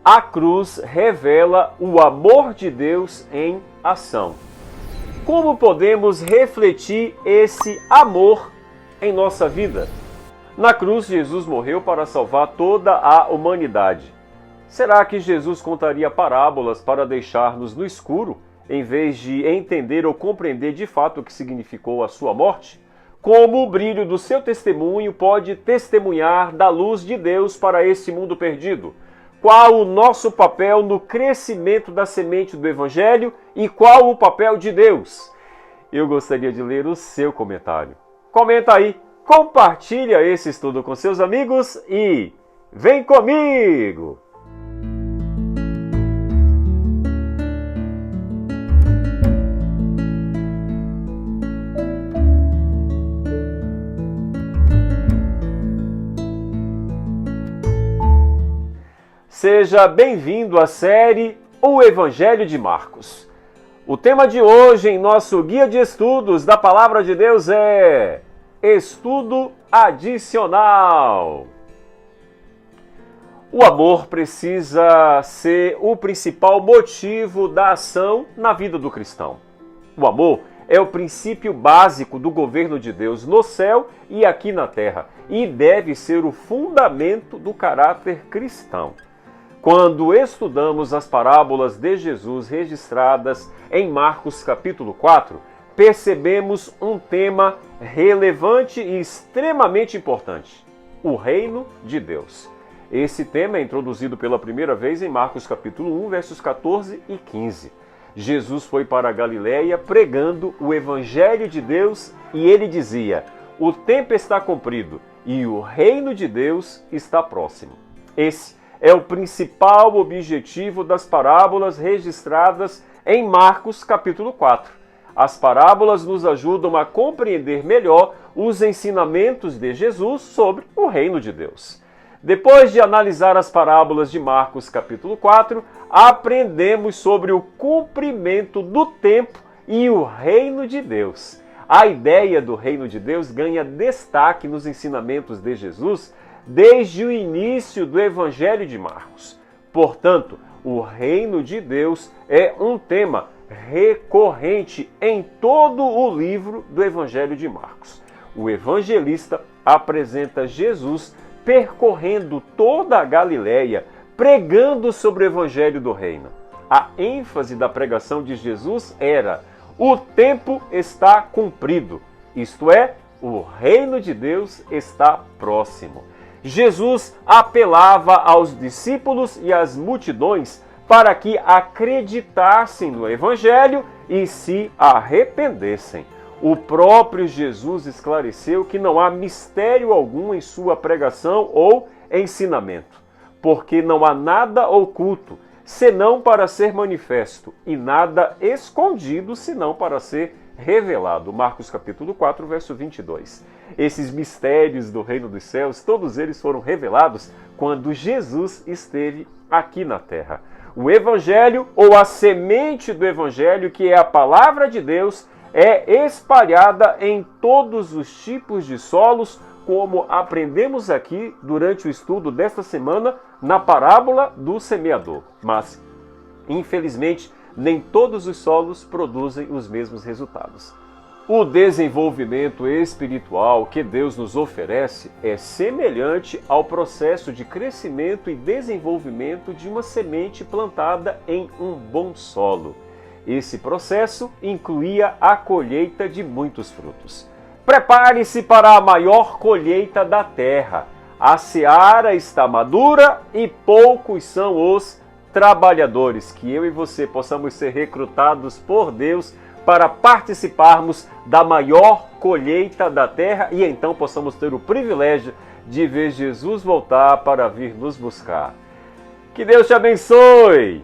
A cruz revela o amor de Deus em ação. Como podemos refletir esse amor em nossa vida? Na cruz, Jesus morreu para salvar toda a humanidade. Será que Jesus contaria parábolas para deixar-nos no escuro, em vez de entender ou compreender de fato o que significou a sua morte? Como o brilho do seu testemunho pode testemunhar da luz de Deus para este mundo perdido? Qual o nosso papel no crescimento da semente do Evangelho e qual o papel de Deus? Eu gostaria de ler o seu comentário. Comenta aí, compartilha esse estudo com seus amigos e vem comigo! Seja bem-vindo à série O Evangelho de Marcos. O tema de hoje em nosso guia de estudos da Palavra de Deus é Estudo Adicional. O amor precisa ser o principal motivo da ação na vida do cristão. O amor é o princípio básico do governo de Deus no céu e aqui na terra e deve ser o fundamento do caráter cristão. Quando estudamos as parábolas de Jesus registradas em Marcos capítulo 4, percebemos um tema relevante e extremamente importante: o reino de Deus. Esse tema é introduzido pela primeira vez em Marcos capítulo 1, versos 14 e 15. Jesus foi para a Galileia pregando o Evangelho de Deus e ele dizia: o tempo está cumprido e o reino de Deus está próximo. Esse é o principal objetivo das parábolas registradas em Marcos capítulo 4. As parábolas nos ajudam a compreender melhor os ensinamentos de Jesus sobre o reino de Deus. Depois de analisar as parábolas de Marcos capítulo 4, aprendemos sobre o cumprimento do tempo e o reino de Deus. A ideia do reino de Deus ganha destaque nos ensinamentos de Jesus desde o início do Evangelho de Marcos. Portanto, o reino de Deus é um tema recorrente em todo o livro do Evangelho de Marcos. O evangelista apresenta Jesus percorrendo toda a Galileia, pregando sobre o Evangelho do Reino. A ênfase da pregação de Jesus era: o tempo está cumprido, isto é, o reino de Deus está próximo. Jesus apelava aos discípulos e às multidões para que acreditassem no Evangelho e se arrependessem. O próprio Jesus esclareceu que não há mistério algum em sua pregação ou ensinamento, porque não há nada oculto, senão para ser manifesto, e nada escondido, senão para ser revelado. Marcos capítulo 4, verso 22. Esses mistérios do reino dos céus, todos eles foram revelados quando Jesus esteve aqui na terra. O Evangelho, ou a semente do Evangelho, que é a palavra de Deus, é espalhada em todos os tipos de solos, como aprendemos aqui durante o estudo desta semana na parábola do semeador. Mas, infelizmente, nem todos os solos produzem os mesmos resultados. O desenvolvimento espiritual que Deus nos oferece é semelhante ao processo de crescimento e desenvolvimento de uma semente plantada em um bom solo. Esse processo incluía a colheita de muitos frutos. Prepare-se para a maior colheita da terra. A seara está madura e poucos são os trabalhadores. Que eu e você possamos ser recrutados por Deus para participarmos da maior colheita da terra e então possamos ter o privilégio de ver Jesus voltar para vir nos buscar. Que Deus te abençoe!